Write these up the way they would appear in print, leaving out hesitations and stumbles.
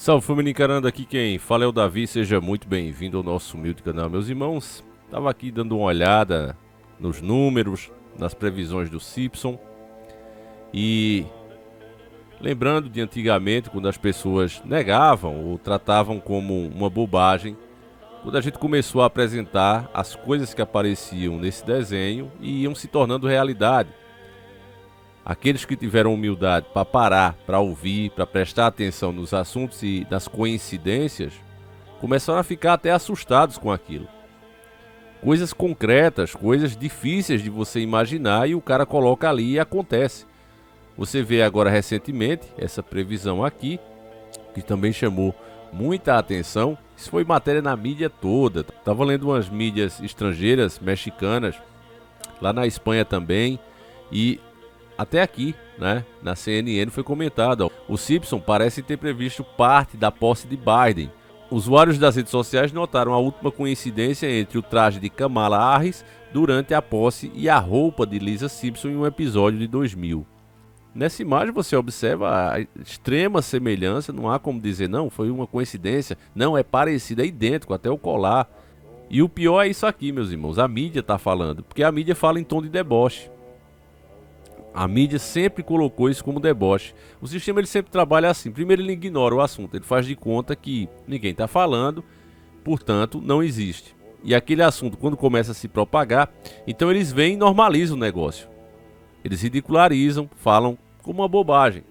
Salve família encarando, aqui quem fala é o Davi, seja muito bem-vindo ao nosso humilde canal, meus irmãos. Tava aqui dando uma olhada nos números, nas previsões do Simpson e lembrando de antigamente, quando as pessoas negavam ou tratavam como uma bobagem, quando a gente começou a apresentar as coisas que apareciam nesse desenho e iam se tornando realidade. Aqueles que tiveram humildade para parar, para ouvir, para prestar atenção nos assuntos e nas coincidências, começaram a ficar até assustados com aquilo. Coisas concretas, coisas difíceis de você imaginar e o cara coloca ali e acontece. Você vê agora recentemente essa previsão aqui, que também chamou muita atenção. Isso foi matéria na mídia toda. Estava lendo umas mídias estrangeiras, mexicanas, lá na Espanha também, e até aqui, né, na CNN foi comentado, o Simpson parece ter previsto parte da posse de Biden. Usuários das redes sociais notaram a última coincidência entre o traje de Kamala Harris durante a posse e a roupa de Lisa Simpson em um episódio de 2000. Nessa imagem você observa a extrema semelhança, não há como dizer não, foi uma coincidência, não, é parecido, é idêntico, até o colar. E o pior é isso aqui, meus irmãos, a mídia está falando, porque a mídia fala em tom de deboche. A mídia sempre colocou isso como deboche. O sistema ele sempre trabalha assim. Primeiro ele ignora o assunto, ele faz de conta que ninguém está falando, portanto não existe. E aquele assunto quando começa a se propagar, então eles vêm e normalizam o negócio. Eles ridicularizam, falam como uma bobagem.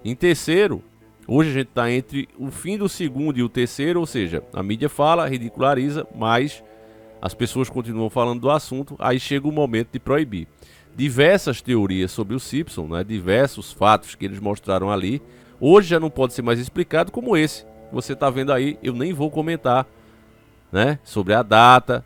Em terceiro, hoje a gente está entre o fim do segundo e o terceiro, ou seja, a mídia fala, ridiculariza, mas as pessoas continuam falando do assunto, aí chega o momento de proibir. Diversas teorias sobre o Simpson, né, diversos fatos que eles mostraram ali, hoje já não pode ser mais explicado como esse. Você está vendo aí, eu nem vou comentar, né, sobre a data.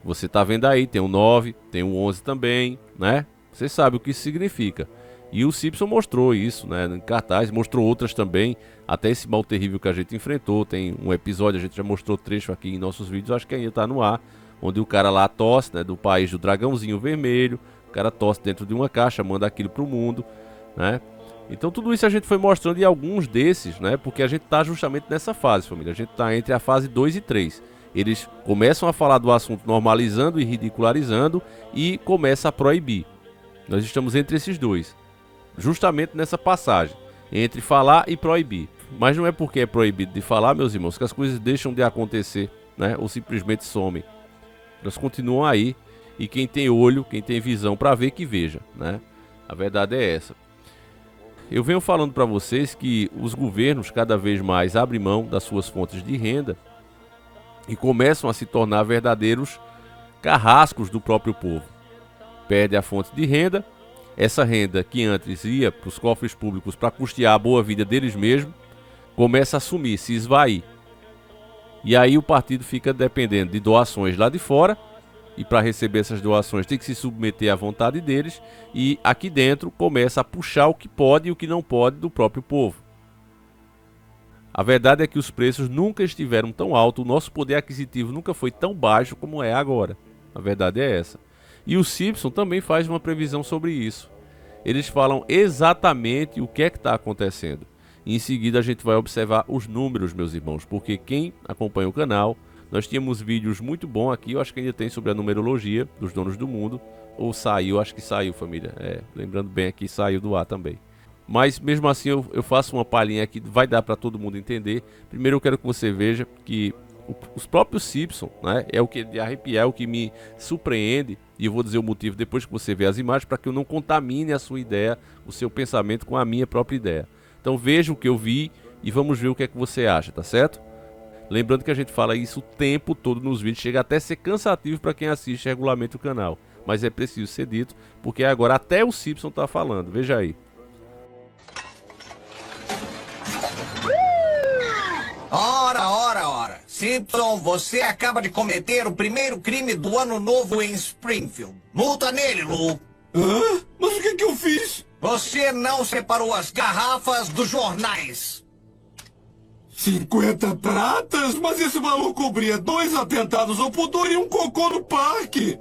Você está vendo aí, tem o 9, tem o 11 também, né? Você sabe o que isso significa. E o Simpson mostrou isso, né, em cartaz, mostrou outras também, até esse mal terrível que a gente enfrentou. Tem um episódio, a gente já mostrou trecho aqui em nossos vídeos, acho que ainda está no ar, onde o cara lá tosse, né, do país do dragãozinho vermelho. O cara tosse dentro de uma caixa, manda aquilo pro mundo, né? Então tudo isso a gente foi mostrando e alguns desses, né? Porque a gente tá justamente nessa fase, família. A gente tá entre a fase 2 e 3. Eles começam a falar do assunto normalizando e ridicularizando e começa a proibir. Nós estamos entre esses dois. Justamente nessa passagem, entre falar e proibir. Mas não é porque é proibido de falar, meus irmãos, que as coisas deixam de acontecer, né? Ou simplesmente somem. Elas continuam aí. E quem tem olho, quem tem visão para ver, que veja, né? A verdade é essa. Eu venho falando para vocês que os governos cada vez mais abrem mão das suas fontes de renda e começam a se tornar verdadeiros carrascos do próprio povo. Perde a fonte de renda, essa renda que antes ia para os cofres públicos para custear a boa vida deles mesmos, começa a sumir, se esvair. E aí o partido fica dependendo de doações lá de fora. E para receber essas doações tem que se submeter à vontade deles. E aqui dentro começa a puxar o que pode e o que não pode do próprio povo. A verdade é que os preços nunca estiveram tão altos. O nosso poder aquisitivo nunca foi tão baixo como é agora. A verdade é essa. E o Simpson também faz uma previsão sobre isso. Eles falam exatamente o que é que está acontecendo. E em seguida a gente vai observar os números, meus irmãos. Porque quem acompanha o canal... Nós tínhamos vídeos muito bons aqui, eu acho que ainda tem sobre a numerologia dos donos do mundo. Ou saiu, acho que saiu, família. Lembrando bem aqui, saiu do ar também. Mas mesmo assim eu faço uma palhinha aqui, vai dar para todo mundo entender. Primeiro eu quero que você veja que os próprios Simpson, né, é o que de arrepiar, é o que me surpreende. E eu vou dizer o motivo depois que você ver as imagens, para que eu não contamine a sua ideia, o seu pensamento com a minha própria ideia. Então veja o que eu vi e vamos ver o que é que você acha, tá certo? Lembrando que a gente fala isso o tempo todo nos vídeos, chega até a ser cansativo para quem assiste regularmente o canal. Mas é preciso ser dito, porque agora até o Simpson está falando, veja aí. Ora. Simpson, você acaba de cometer o primeiro crime do ano novo em Springfield. Multa nele, Lu. Hã? Mas o que eu fiz? Você não separou as garrafas dos jornais. 50 pratas? Mas esse maluco cobria 2 atentados ao pudor e um cocô no parque.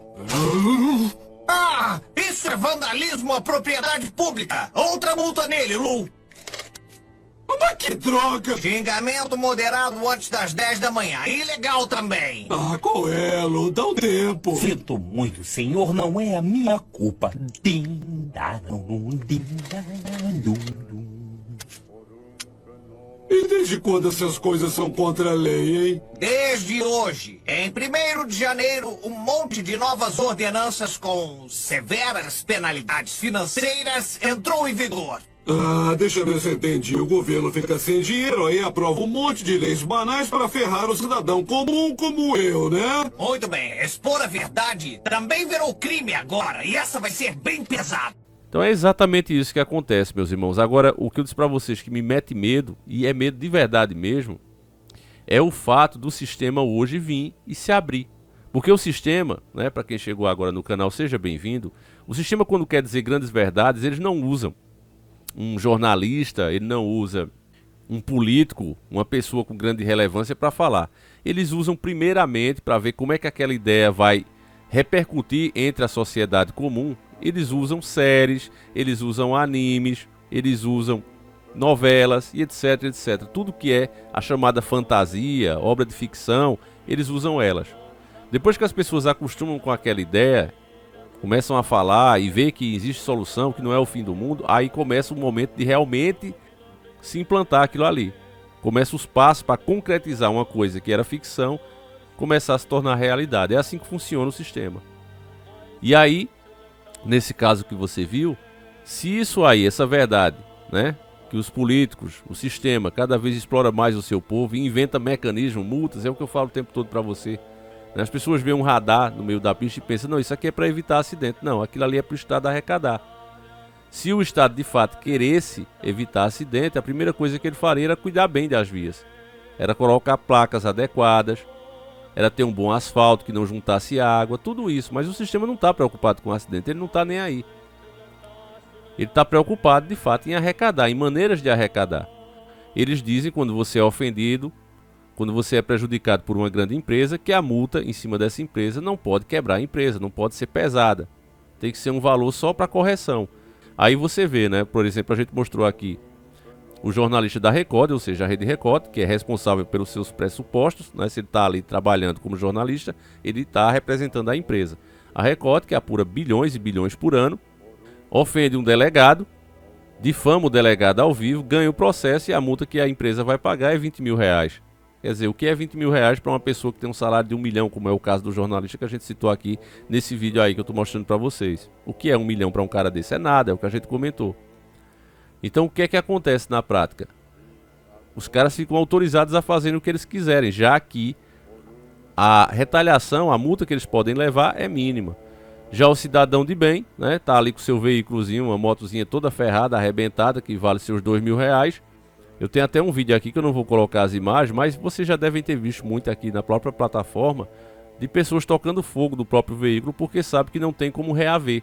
Ah, isso é vandalismo à propriedade pública. Outra multa nele, Lu. Mas que droga! Xingamento moderado antes das 10 da manhã. Ilegal também. Ah, Coelho, dá um tempo. Sinto muito, senhor, não é a minha culpa. E desde quando essas coisas são contra a lei, hein? Desde hoje, em 1º de janeiro, um monte de novas ordenanças com severas penalidades financeiras entrou em vigor. Ah, deixa eu ver se eu entendi. O governo fica sem dinheiro, aí aprova um monte de leis banais para ferrar o cidadão comum como eu, né? Muito bem, expor a verdade também virou crime agora, e essa vai ser bem pesada. Então é exatamente isso que acontece, meus irmãos. Agora, o que eu disse para vocês que me mete medo, e é medo de verdade mesmo, é o fato do sistema hoje vir e se abrir. Porque o sistema, né, para quem chegou agora no canal, seja bem-vindo, o sistema, quando quer dizer grandes verdades, eles não usam um jornalista, ele não usa um político, uma pessoa com grande relevância para falar. Eles usam primeiramente para ver como é que aquela ideia vai repercutir entre a sociedade comum. Eles usam séries, eles usam animes, eles usam novelas e etc, etc. Tudo que é a chamada fantasia, obra de ficção, eles usam elas. Depois que as pessoas acostumam com aquela ideia, começam a falar e ver que existe solução, que não é o fim do mundo, aí começa o momento de realmente se implantar aquilo ali. Começa os passos para concretizar uma coisa que era ficção, começar a se tornar realidade. É assim que funciona o sistema. E aí, nesse caso que você viu, se isso aí, essa verdade, né, que os políticos, o sistema, cada vez explora mais o seu povo e inventa mecanismos, multas, é o que eu falo o tempo todo para você. As pessoas veem um radar no meio da pista e pensam, não, isso aqui é para evitar acidente. Não, aquilo ali é para o Estado arrecadar. Se o Estado de fato queresse evitar acidente, a primeira coisa que ele faria era cuidar bem das vias. Era colocar placas adequadas, era ter um bom asfalto que não juntasse água, tudo isso. Mas o sistema não está preocupado com acidente, ele não está nem aí. Ele está preocupado de fato em arrecadar, em maneiras de arrecadar. Eles dizem, quando você é ofendido, quando você é prejudicado por uma grande empresa, que a multa em cima dessa empresa não pode quebrar a empresa, não pode ser pesada. Tem que ser um valor só para correção. Aí você vê, né? Por exemplo, a gente mostrou aqui o jornalista da Record, ou seja, a Rede Record, que é responsável pelos seus pressupostos, né? Se ele está ali trabalhando como jornalista, ele está representando a empresa. A Record, que apura bilhões e bilhões por ano, ofende um delegado, difama o delegado ao vivo, ganha o processo e a multa que a empresa vai pagar é R$20 mil. Quer dizer, o que é R$20 mil para uma pessoa que tem um salário de 1 milhão, como é o caso do jornalista que a gente citou aqui nesse vídeo aí que eu estou mostrando para vocês? O que é 1 milhão para um cara desse? É nada, é o que a gente comentou. Então o que é que acontece na prática? Os caras ficam autorizados a fazerem o que eles quiserem, já que a retaliação, a multa que eles podem levar é mínima. Já o cidadão de bem, né, tá ali com seu veículozinho, uma motozinha toda ferrada, arrebentada, que vale seus R$2 mil. Eu tenho até um vídeo aqui que eu não vou colocar as imagens, mas vocês já devem ter visto muito aqui na própria plataforma de pessoas tocando fogo do próprio veículo porque sabe que não tem como reaver.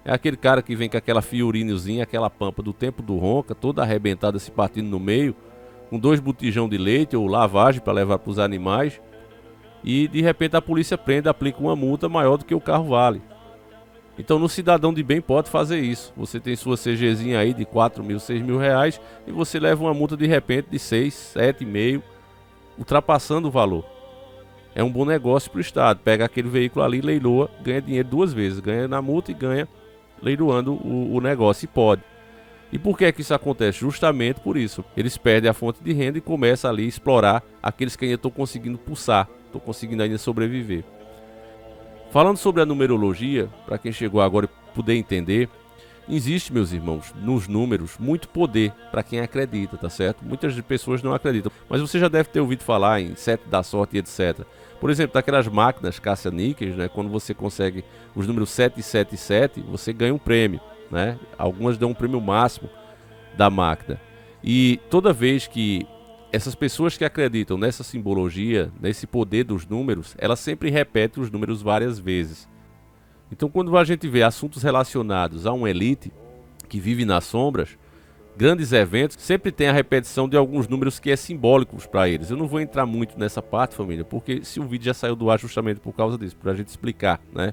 É aquele cara que vem com aquela fiorinozinha, aquela pampa do tempo do ronca, toda arrebentada, se partindo no meio, com 2 botijão de leite ou lavagem para levar para os animais, e de repente a polícia prende, aplica uma multa maior do que o carro vale. Então no cidadão de bem pode fazer isso. Você tem sua CGzinha aí de 4 mil, 6 mil reais e você leva uma multa de repente de 6, 7,5, ultrapassando o valor. É um bom negócio para o Estado. Pega aquele veículo ali, leiloa, ganha dinheiro 2 vezes. Ganha na multa e ganha leiloando o negócio, e pode. E por que é que isso acontece? Justamente por isso. Eles perdem a fonte de renda e começam ali a explorar aqueles que ainda estão conseguindo pulsar, estão conseguindo ainda sobreviver. Falando sobre a numerologia, para quem chegou agora e puder entender, existe, meus irmãos, nos números, muito poder para quem acredita, tá certo? Muitas pessoas não acreditam, mas você já deve ter ouvido falar em 7 da sorte e etc. Por exemplo, daquelas máquinas caça-níqueis, né? Quando você consegue os números 777, você ganha um prêmio, né? Algumas dão um prêmio máximo da máquina. E toda vez que essas pessoas que acreditam nessa simbologia, nesse poder dos números, elas sempre repetem os números várias vezes. Então quando a gente vê assuntos relacionados a uma elite que vive nas sombras, grandes eventos, sempre tem a repetição de alguns números que é simbólicos para eles. Eu não vou entrar muito nessa parte, família, porque se o vídeo já saiu do ar justamente por causa disso, para a gente explicar, né?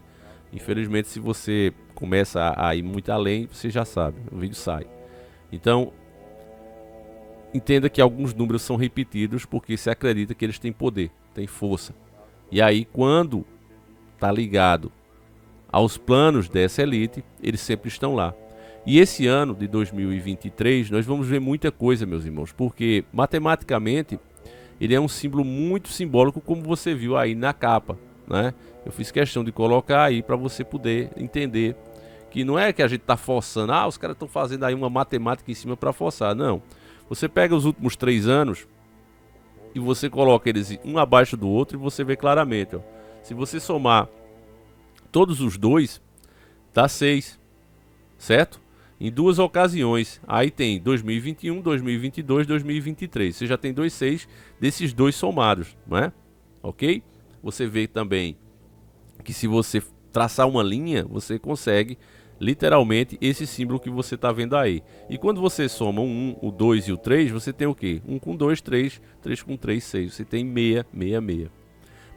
Infelizmente, se você começa a ir muito além, você já sabe, o vídeo sai. Então, entenda que alguns números são repetidos porque se acredita que eles têm poder, têm força. E aí, quando está ligado aos planos dessa elite, eles sempre estão lá. E esse ano de 2023, nós vamos ver muita coisa, meus irmãos, porque matematicamente ele é um símbolo muito simbólico, como você viu aí na capa, né? Eu fiz questão de colocar aí para você poder entender que não é que a gente está forçando, os caras estão fazendo aí uma matemática em cima para forçar, não. Você pega os últimos 3 anos e você coloca eles um abaixo do outro e você vê claramente, ó. Se você somar todos os dois, dá 6, certo? Em 2 ocasiões, aí tem 2021, 2022, 2023. Você já tem 2 6 desses dois somados, não é? Ok? Você vê também que se você traçar uma linha, você consegue literalmente esse símbolo que você está vendo aí. E quando você soma o 1, o 2 e o 3, você tem o quê? 1 com 2, 3, 3 com 3, 6. Você tem 6, 6, 6.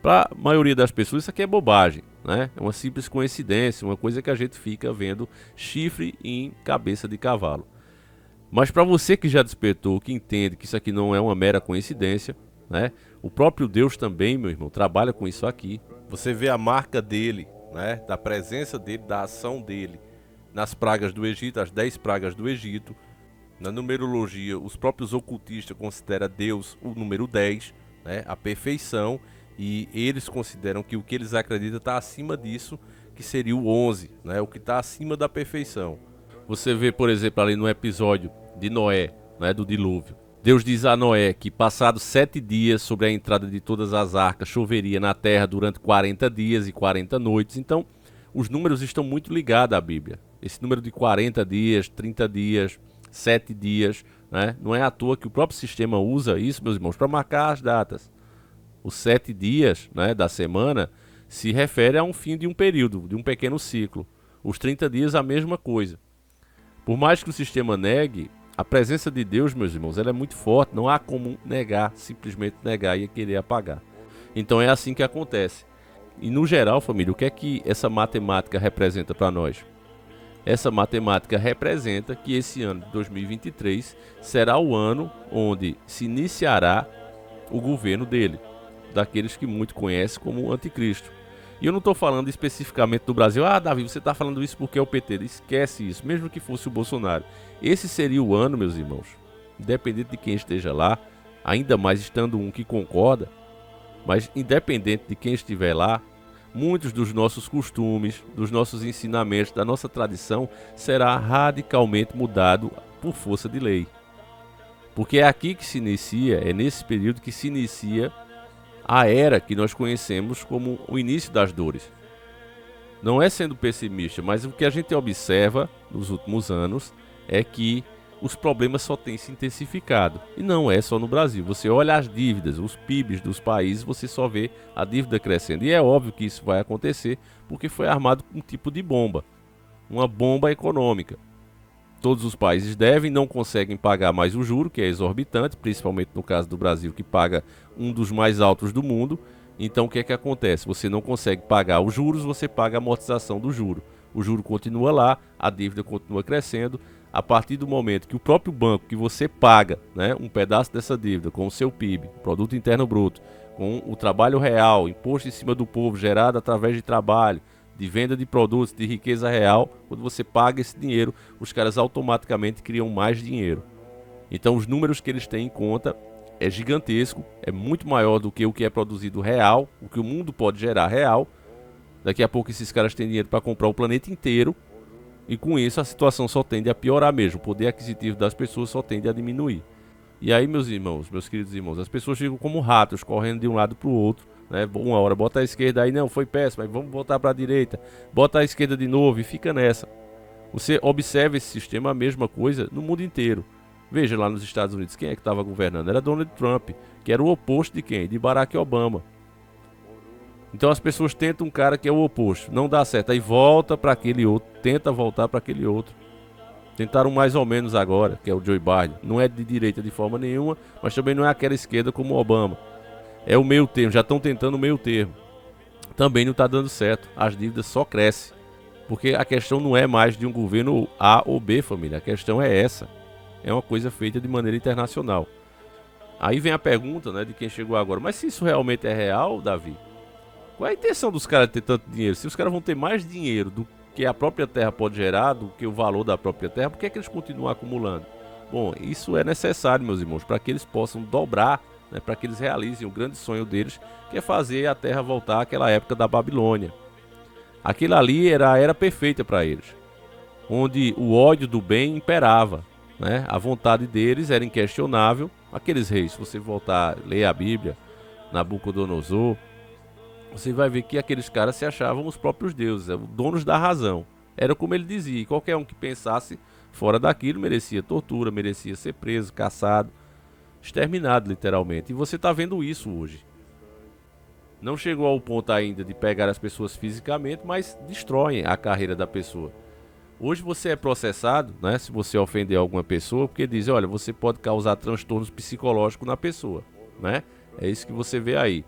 Para a maioria das pessoas isso aqui é bobagem, né? É uma simples coincidência, uma coisa que a gente fica vendo chifre em cabeça de cavalo. Mas para você que já despertou, que entende que isso aqui não é uma mera coincidência, né? O próprio Deus também, meu irmão, trabalha com isso aqui. Você vê a marca dele, né? Da presença dele, da ação dele nas pragas do Egito, as 10 pragas do Egito. Na numerologia, os próprios ocultistas consideram Deus o número 10, né? A perfeição. E eles consideram que o que eles acreditam está acima disso, que seria o 11, né? O que está acima da perfeição. Você vê, por exemplo, ali no episódio de Noé, né? Do dilúvio. Deus diz a Noé que passados 7 dias sobre a entrada de todas as arcas, choveria na terra durante 40 dias e 40 noites. Então, os números estão muito ligados à Bíblia. Esse número de 40 dias, 30 dias, 7 dias, né? Não é à toa que o próprio sistema usa isso, meus irmãos, para marcar as datas. Os 7 dias, né, da semana se refere a um fim de um período, de um pequeno ciclo. Os 30 dias a mesma coisa. Por mais que o sistema negue, a presença de Deus, meus irmãos, ela é muito forte. Não há como negar, simplesmente negar e querer apagar. Então é assim que acontece. E no geral, família, o que é que essa matemática representa para nós? Essa matemática representa que esse ano de 2023 será o ano onde se iniciará o governo dele, daqueles que muito conhecem como o anticristo. E eu não estou falando especificamente do Brasil. Davi, você está falando isso porque é o PT. Esquece isso, mesmo que fosse o Bolsonaro. Esse seria o ano, meus irmãos, independente de quem esteja lá, ainda mais estando um que concorda, mas independente de quem estiver lá, muitos dos nossos costumes, dos nossos ensinamentos, da nossa tradição, será radicalmente mudado por força de lei. Porque é aqui que se inicia, é nesse período que se inicia a era que nós conhecemos como o início das dores. Não é sendo pessimista, mas o que a gente observa nos últimos anos é que os problemas só têm se intensificado. E não é só no Brasil. Você olha as dívidas, os PIBs dos países, você só vê a dívida crescendo. E é óbvio que isso vai acontecer porque foi armado com um tipo de bomba. Uma bomba econômica. Todos os países devem, não conseguem pagar mais o juro, que é exorbitante, principalmente no caso do Brasil, que paga um dos mais altos do mundo. Então o que é que acontece? Você não consegue pagar os juros, você paga a amortização do juro. O juro continua lá, a dívida continua crescendo. A partir do momento que o próprio banco que você paga, né, um pedaço dessa dívida com o seu PIB, Produto Interno Bruto, com o trabalho real, imposto em cima do povo gerado através de trabalho, de venda de produtos, de riqueza real, quando você paga esse dinheiro, os caras automaticamente criam mais dinheiro. Então os números que eles têm em conta é gigantesco, é muito maior do que o que é produzido real, o que o mundo pode gerar real. Daqui a pouco esses caras têm dinheiro para comprar o planeta inteiro e com isso a situação só tende a piorar mesmo, o poder aquisitivo das pessoas só tende a diminuir. E aí, meus irmãos, meus queridos irmãos, as pessoas ficam como ratos, correndo de um lado para o outro, né? Uma hora bota a esquerda, aí não, foi péssimo, aí vamos voltar para a direita, bota a esquerda de novo e fica nessa. Você observa esse sistema, a mesma coisa no mundo inteiro. Veja lá nos Estados Unidos, quem é que estava governando? Era Donald Trump, que era o oposto de quem? De Barack Obama. Então as pessoas tentam um cara que é o oposto, não dá certo, aí volta para aquele outro, tenta voltar para aquele outro. Tentaram mais ou menos agora, que é o Joe Biden. Não é de direita de forma nenhuma, mas também não é aquela esquerda como o Obama. É o meio termo, já estão tentando o meio termo. Também não está dando certo, as dívidas só crescem. Porque a questão não é mais de um governo A ou B, família, a questão é essa. é uma coisa feita de maneira internacional. Aí vem a pergunta, né, de quem chegou agora, mas se isso realmente é real, Davi, qual é a intenção dos caras de ter tanto dinheiro? Se os caras vão ter mais dinheiro do que a própria terra pode gerar, do que o valor da própria terra, por que é que eles continuam acumulando? Bom, isso é necessário, meus irmãos, para que eles possam dobrar, né, para que eles realizem o grande sonho deles, que é fazer a terra voltar àquela época da Babilônia. Aquilo ali era a era perfeita para eles, onde o ódio do bem imperava, né? A vontade deles era inquestionável. Aqueles reis, se você voltar a ler a Bíblia, Nabucodonosor, você vai ver que aqueles caras se achavam os próprios deuses, donos da razão. Era como ele dizia, e qualquer um que pensasse fora daquilo merecia tortura, merecia ser preso, caçado, exterminado literalmente. E você está vendo isso hoje. Não chegou ao ponto ainda de pegar as pessoas fisicamente, mas destroem a carreira da pessoa. Hoje você é processado, né, se você ofender alguma pessoa, porque dizem, olha, você pode causar transtornos psicológicos na pessoa, né? É isso que você vê aí.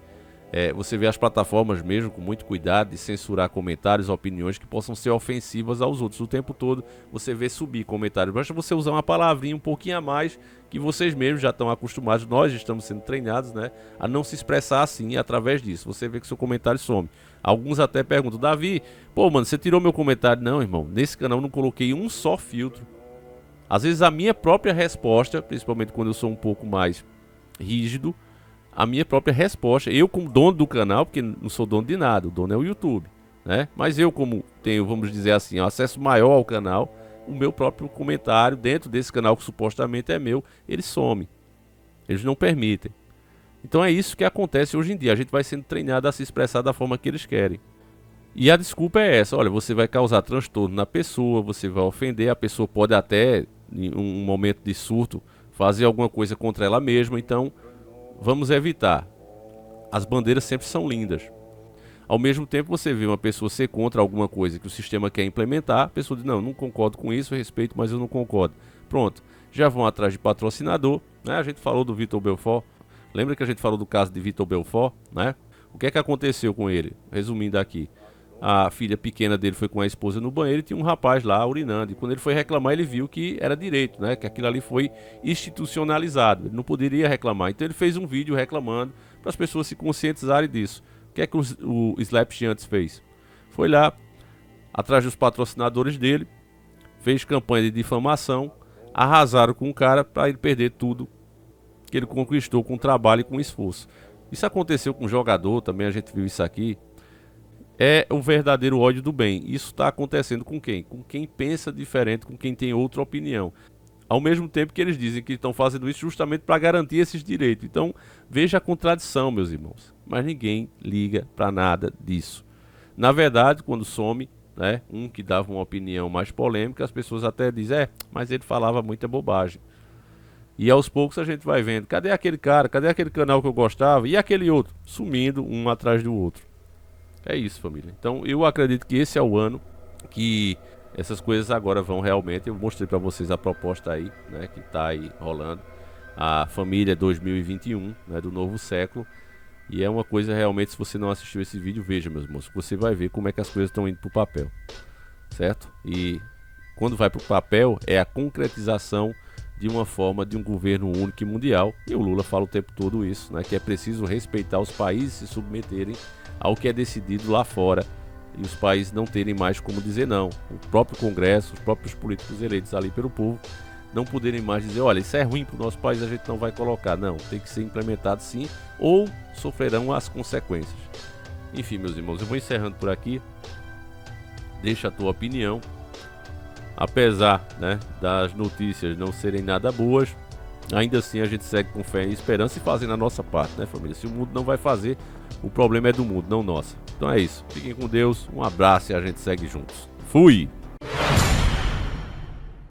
Você vê as plataformas mesmo com muito cuidado de censurar comentários, opiniões que possam ser ofensivas aos outros. O tempo todo você vê subir comentários. Basta você usar uma palavrinha um pouquinho a mais, que vocês mesmos já estão acostumados, nós estamos sendo treinados, né, a não se expressar assim através disso. Você vê que seu comentário some. Alguns até perguntam, Davi, pô mano, você tirou meu comentário? Não, irmão, nesse canal eu não coloquei um só filtro. Às vezes a minha própria resposta, principalmente quando eu sou um pouco mais rígido, a minha própria resposta, eu como dono do canal, porque não sou dono de nada, o dono é o YouTube, né? Mas eu como tenho, vamos dizer assim, um acesso maior ao canal, o meu próprio comentário dentro desse canal que supostamente é meu, ele some. Eles não permitem. Então é isso que acontece hoje em dia, a gente vai sendo treinado a se expressar da forma que eles querem. E a desculpa é essa, olha, você vai causar transtorno na pessoa, você vai ofender, a pessoa pode até, em um momento de surto, fazer alguma coisa contra ela mesma, então vamos evitar. As bandeiras sempre são lindas. Ao mesmo tempo você vê uma pessoa ser contra alguma coisa que o sistema quer implementar, a pessoa diz, não concordo com isso, eu respeito, mas eu não concordo. Pronto, já vão atrás de patrocinador, né? A gente falou do Vitor Belfort, lembra que a gente falou do caso de Vitor Belfort, né? O que é que aconteceu com ele? Resumindo aqui, a filha pequena dele foi com a esposa no banheiro e tinha um rapaz lá urinando. E quando ele foi reclamar, ele viu que era direito, né? Que aquilo ali foi institucionalizado. Ele não poderia reclamar. Então ele fez um vídeo reclamando para as pessoas se conscientizarem disso. O que é que o Slap Giants fez? Foi lá, atrás dos patrocinadores dele, fez campanha de difamação, arrasaram com o cara para ele perder tudo que ele conquistou com trabalho e com esforço. Isso aconteceu com um jogador, também a gente viu isso aqui. É o verdadeiro ódio do bem. Isso está acontecendo com quem? Com quem pensa diferente, com quem tem outra opinião. Ao mesmo tempo que eles dizem que estão fazendo isso justamente para garantir esses direitos. Então, veja a contradição, meus irmãos. Mas ninguém liga para nada disso. Na verdade, quando some, né, um que dava uma opinião mais polêmica, as pessoas até dizem, mas ele falava muita bobagem. E aos poucos a gente vai vendo, cadê aquele cara, cadê aquele canal que eu gostava? E aquele outro? Sumindo um atrás do outro. É isso, família. Então eu acredito que esse é o ano que essas coisas agora vão realmente. Eu mostrei para vocês a proposta aí, né, que tá aí rolando. A família 2021, né, do novo século. E é uma coisa realmente, se você não assistiu esse vídeo, veja, meus irmãos. Você vai ver como é que as coisas estão indo pro papel. Certo? E quando vai pro papel, é a concretização de uma forma de um governo único e mundial. E o Lula fala o tempo todo isso, né, que é preciso respeitar os países se submeterem ao que é decidido lá fora e os países não terem mais como dizer não. O próprio Congresso, os próprios políticos eleitos ali pelo povo não poderem mais dizer, olha, isso é ruim para o nosso país, a gente não vai colocar. Não, tem que ser implementado sim, ou sofrerão as consequências. Enfim, meus irmãos, eu vou encerrando por aqui. Deixa a tua opinião. Apesar, né, das notícias não serem nada boas, ainda assim a gente segue com fé e esperança e fazendo a nossa parte, né, família? Se o mundo não vai fazer, o problema é do mundo, não nosso. Então é isso. Fiquem com Deus, um abraço e a gente segue juntos. Fui!